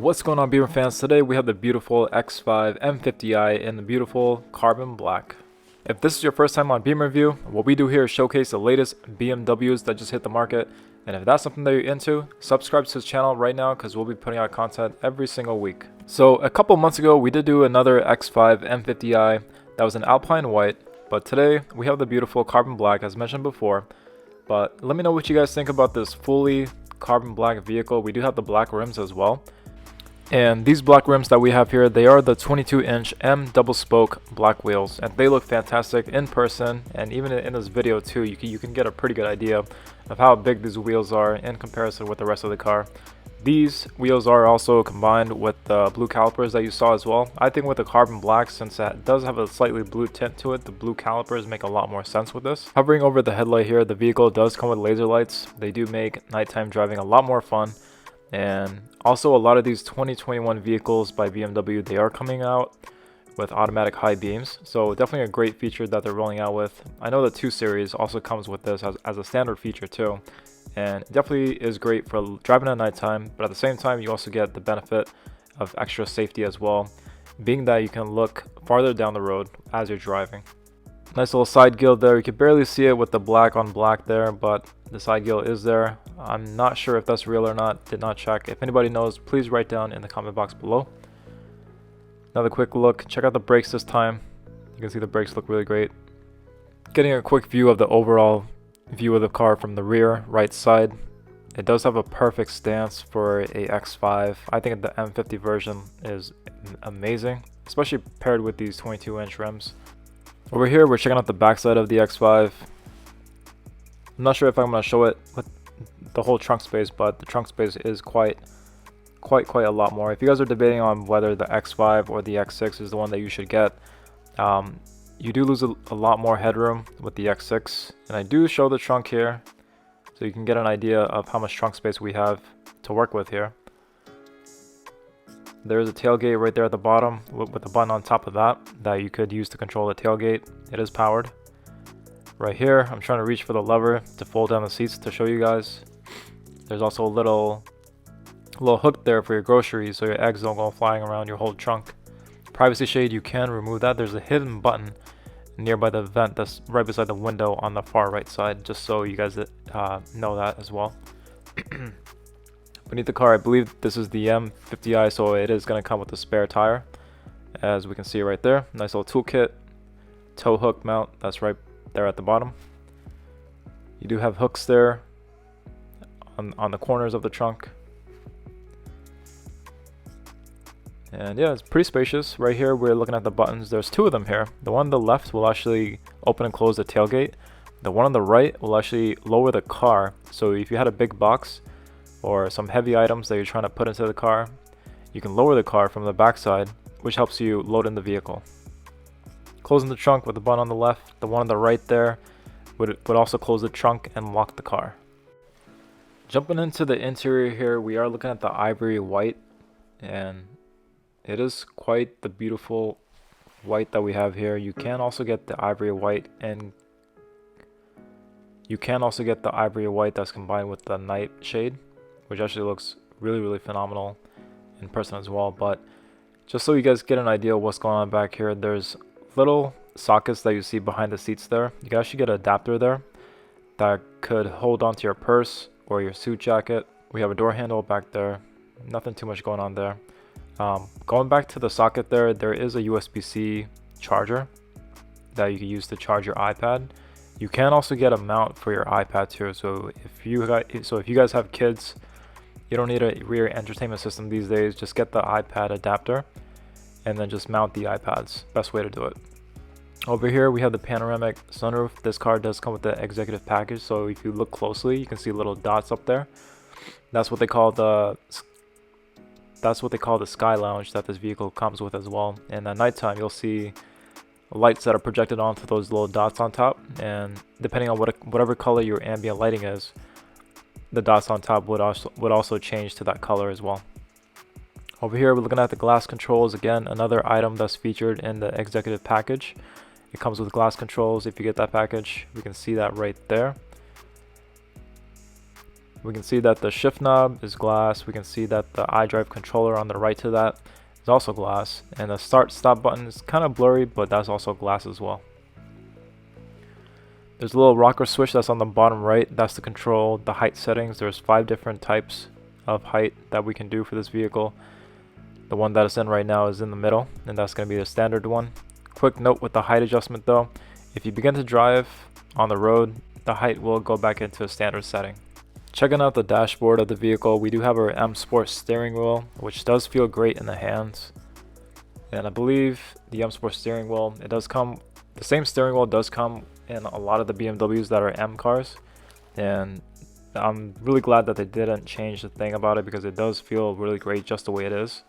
What's going on, Beamer fans? Today we have the beautiful X5 M50i in the beautiful carbon black. If this is your first time on Beamer Review, what we do here is showcase the latest BMWs that just hit the market. And if that's something that you're into, subscribe to this channel right now because we'll be putting out content every single week. So a couple months ago, we did do another X5 M50i that was in Alpine white. But today we have the beautiful carbon black as mentioned before. But let me know what you guys think about this fully carbon black vehicle. We do have the black rims as well. And these black rims that we have here, they are the 22-inch M double spoke black wheels, and they look fantastic in person, and even in this video too, you can get a pretty good idea of how big these wheels are in comparison with the rest of the car. These wheels are also combined with the blue calipers that you saw as well. I think with the carbon black, since it does have a slightly blue tint to it, the blue calipers make a lot more sense with this. Hovering over the headlight here, the vehicle does come with laser lights. They do make nighttime driving a lot more fun. And also a lot of these 2021 vehicles by BMW, they are coming out with automatic high beams, so definitely a great feature that they're rolling out with. I know the 2 Series also comes with this as a standard feature too, and it definitely is great for driving at nighttime, but at the same time you also get the benefit of extra safety as well, being that you can look farther down the road as you're driving. Nice little side grille there. You can barely see it with the black on black there, but the side grille is there. I'm not sure if that's real or not. Did not check. If anybody knows, please write down in the comment box below. Another quick look. Check out the brakes this time. You can see the brakes look really great. Getting a quick view of the overall view of the car from the rear right side. It does have a perfect stance for a X5. I think the M50 version is amazing, especially paired with these 22-inch rims. Over here, we're checking out the backside of the X5. I'm not sure if I'm going to show it with the whole trunk space, but the trunk space is quite a lot more. If you guys are debating on whether the X5 or the X6 is the one that you should get, you do lose a lot more headroom with the X6. And I do show the trunk here, so you can get an idea of how much trunk space we have to work with here. There's a tailgate right there at the bottom with a button on top of that you could use to control the tailgate. It is powered. Right here, I'm trying to reach for the lever to fold down the seats to show you guys. There's also a little hook there for your groceries so your eggs don't go flying around your whole trunk. Privacy shade, you can remove that. There's a hidden button nearby the vent that's right beside the window on the far right side, just so you guys know that as well. Beneath the car, I believe this is the M50i, so it is going to come with a spare tire, as we can see right there. Nice little toolkit, tow hook mount, that's right there at the bottom. You do have hooks there on the corners of the trunk. And yeah, it's pretty spacious. Right here, we're looking at the buttons. There's 2 of them here. The one on the left will actually open and close the tailgate. The one on the right will actually lower the car. So if you had a big box or some heavy items that you're trying to put into the car, you can lower the car from the backside, which helps you load in the vehicle. Closing the trunk with the button on the left, the one on the right there would also close the trunk and lock the car. Jumping into the interior here, we are looking at the ivory white, and it is quite the beautiful white that we have here. You can also get the ivory white, and you can also get the ivory white that's combined with the night shade, which actually looks really phenomenal in person as well. But just so you guys get an idea of what's going on back here, there's little sockets that you see behind the seats there. You can actually get an adapter there that could hold onto your purse or your suit jacket. We have a door handle back there, nothing too much going on there. Going back to the socket there is a USB-C charger that you can use to charge your iPad. You can also get a mount for your iPad too, so if you guys have kids, you don't need a rear entertainment system these days. Just get the iPad adapter and then just mount the iPads. Best way to do it. Over here we have the panoramic sunroof. This car does come with the executive package, so if you look closely you can see little dots up there. That's what they call the sky lounge that this vehicle comes with as well. And at nighttime you'll see lights that are projected onto those little dots on top, and depending on whatever color your ambient lighting is, the dots on top would also change to that color as well. Over here we're looking at the glass controls. Again, another item that's featured in the executive package. It comes with glass controls if you get that package. We can see that right there. We can see that the shift knob is glass. We can see that the iDrive controller on the right to that is also glass. And the start stop button is kind of blurry, but that's also glass as well. There's a little rocker switch that's on the bottom right. That's to control the height settings. There's 5 different types of height that we can do for this vehicle. The one that it's in right now is in the middle, and that's going to be the standard one. Quick note with the height adjustment though, if you begin to drive on the road, the height will go back into a standard setting. Checking out the dashboard of the vehicle, we do have our M Sport steering wheel, which does feel great in the hands. And I believe the M Sport steering wheel, the same steering wheel does come in a lot of the BMWs that are M cars. And I'm really glad that they didn't change the thing about it, because it does feel really great just the way it is.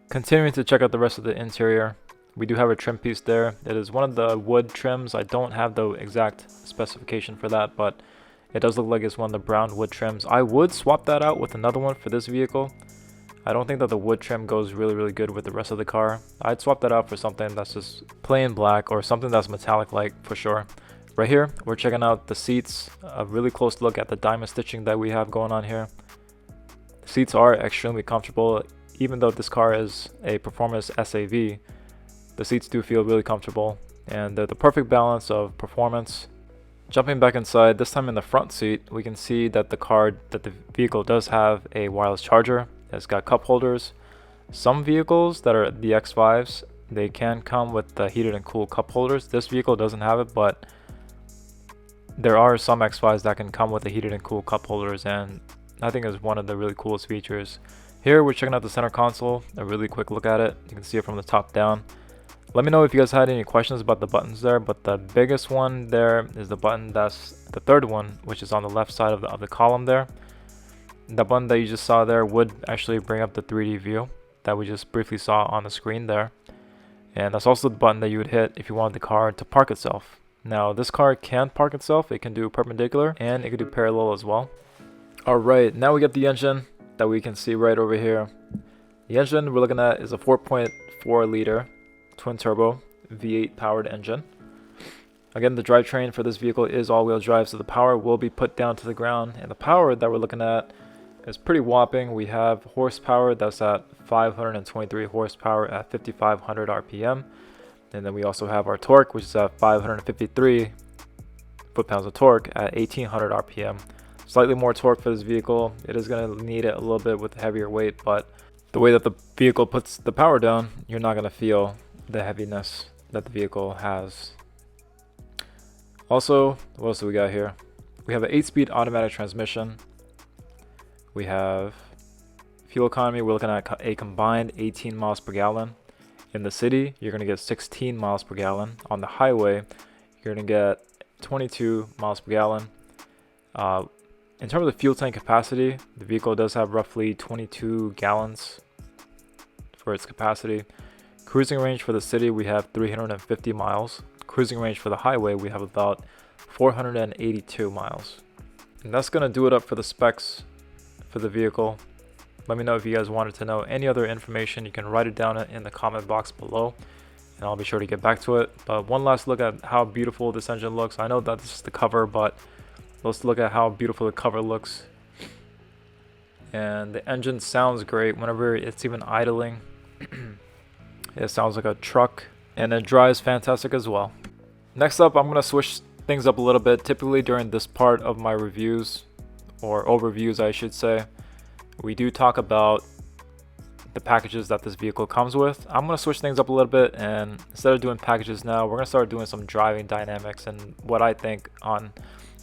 Continuing to check out the rest of the interior, we do have a trim piece there. It is one of the wood trims. I don't have the exact specification for that, but it does look like it's one of the brown wood trims. I would swap that out with another one for this vehicle. I don't think that the wood trim goes really good with the rest of the car. I'd swap that out for something that's just plain black or something that's metallic like for sure. Right here, we're checking out the seats. A really close look at the diamond stitching that we have going on here. The seats are extremely comfortable. Even though this car is a performance SAV, the seats do feel really comfortable, and they're the perfect balance of performance. Jumping back inside, this time in the front seat, we can see that the vehicle does have a wireless charger. It's got cup holders. Some vehicles that are the X5s, they can come with the heated and cooled cup holders. This vehicle doesn't have it, but there are some X5s that can come with the heated and cooled cup holders, and I think it's one of the really coolest features. Here we're checking out the center console, a really quick look at it. You can see it from the top down. Let me know if you guys had any questions about the buttons there, but the biggest one there is the button that's the third one, which is on the left side of the column there. The button that you just saw there would actually bring up the 3D view that we just briefly saw on the screen there. And that's also the button that you would hit if you wanted the car to park itself. Now this car can park itself, it can do perpendicular and it can do parallel as well. Alright, now we get the engine that we can see right over here. The engine we're looking at is a 4.4 liter twin turbo V8 powered engine. Again, the drivetrain for this vehicle is all-wheel drive, so the power will be put down to the ground, and the power that we're looking at is pretty whopping. We have horsepower that's at 523 horsepower at 5,500 RPM, and then we also have our torque, which is at 553 foot-pounds of torque at 1,800 RPM. Slightly more torque for this vehicle. It is going to need it a little bit with the heavier weight, but the way that the vehicle puts the power down, you're not going to feel the heaviness that the vehicle has. Also, what else do we got here? We have an 8-speed automatic transmission. We have fuel economy. We're looking at a combined 18 miles per gallon. In the city, you're going to get 16 miles per gallon. On the highway, you're going to get 22 miles per gallon. In terms of fuel tank capacity, the vehicle does have roughly 22 gallons for its capacity. Cruising range for the city, we have 350 miles. Cruising range for the highway, we have about 482 miles. And that's going to do it up for the specs for the vehicle. Let me know if you guys wanted to know any other information. You can write it down in the comment box below, and I'll be sure to get back to it. But one last look at how beautiful this engine looks. I know that this is the cover, but let's look at how beautiful the cover looks. And the engine sounds great whenever it's even idling. It sounds like a truck, and it drives fantastic as well. Next up, I'm going to switch things up a little bit. Typically during this part of my reviews, or overviews I should say, we do talk about the packages that this vehicle comes with. I'm going to switch things up a little bit, and instead of doing packages now, we're going to start doing some driving dynamics and what I think on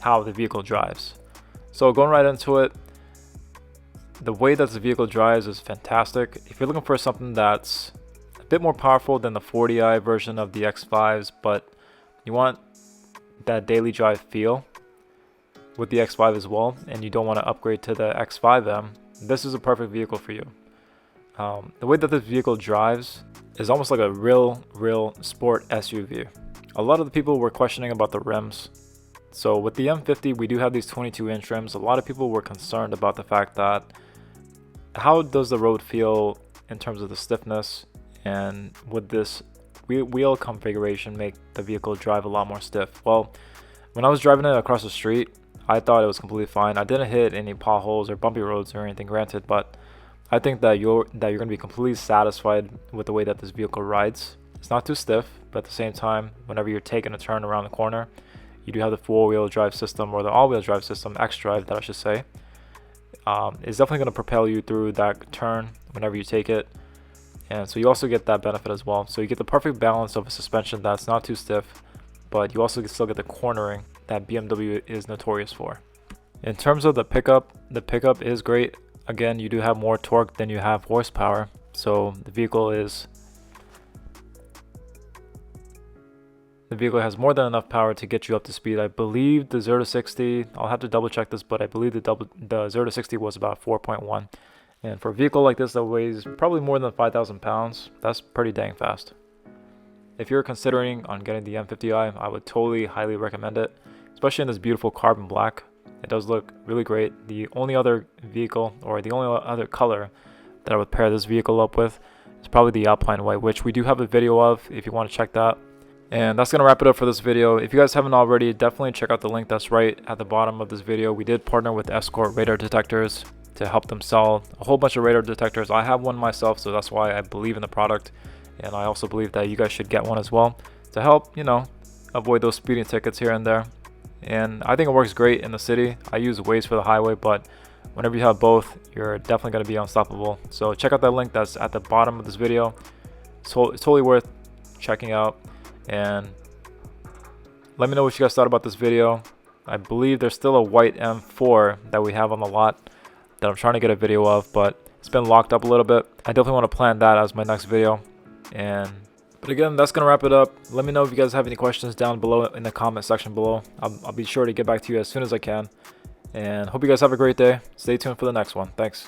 how the vehicle drives. So going right into it, the way that the vehicle drives is fantastic. If you're looking for something that's a bit more powerful than the 40i version of the X5s, but you want that daily drive feel with the X5 as well, and you don't want to upgrade to the X5M, this is a perfect vehicle for you. The way that this vehicle drives is almost like a real sport SUV. A lot of the people were questioning about the rims. So with the M50, we do have these 22-inch rims. A lot of people were concerned about the fact that how does the road feel in terms of the stiffness, and would this wheel configuration make the vehicle drive a lot more stiff? Well, when I was driving it across the street, I thought it was completely fine. I didn't hit any potholes or bumpy roads or anything, granted, but I think that you're going to be completely satisfied with the way that this vehicle rides. It's not too stiff, but at the same time, whenever you're taking a turn around the corner, you do have the four-wheel drive system, or the all-wheel drive system, X-Drive that I should say. It's definitely going to propel you through that turn whenever you take it. And so you also get that benefit as well. So you get the perfect balance of a suspension that's not too stiff, but you also still get the cornering that BMW is notorious for. In terms of the pickup is great. Again, you do have more torque than you have horsepower. So the vehicle has more than enough power to get you up to speed. I believe the 0 to 60, I'll have to double check this, but I believe the 0 to 60 was about 4.1. And for a vehicle like this that weighs probably more than 5,000 pounds, that's pretty dang fast. If you're considering on getting the M50i, I would totally highly recommend it, especially in this beautiful carbon black. It does look really great. The only other vehicle, or the only other color that I would pair this vehicle up with is probably the Alpine White, which we do have a video of if you want to check that. And that's going to wrap it up for this video. If you guys haven't already, definitely check out the link that's right at the bottom of this video. We did partner with Escort Radar Detectors to help them sell a whole bunch of radar detectors. I have one myself, so that's why I believe in the product. And I also believe that you guys should get one as well to help, avoid those speeding tickets here and there. And I think it works great in the city. I use Waze for the highway, but whenever you have both, you're definitely going to be unstoppable. So check out that link that's at the bottom of this video. It's totally worth checking out. And let me know what you guys thought about this video. I believe there's still a white M4 that we have on the lot that I'm trying to get a video of, but it's been locked up a little bit. I definitely want to plan that as my next video. But again, that's gonna wrap it up. Let me know if you guys have any questions down below in the comment section below. I'll be sure to get back to you as soon as I can. And hope you guys have a great day. Stay tuned for the next one. Thanks.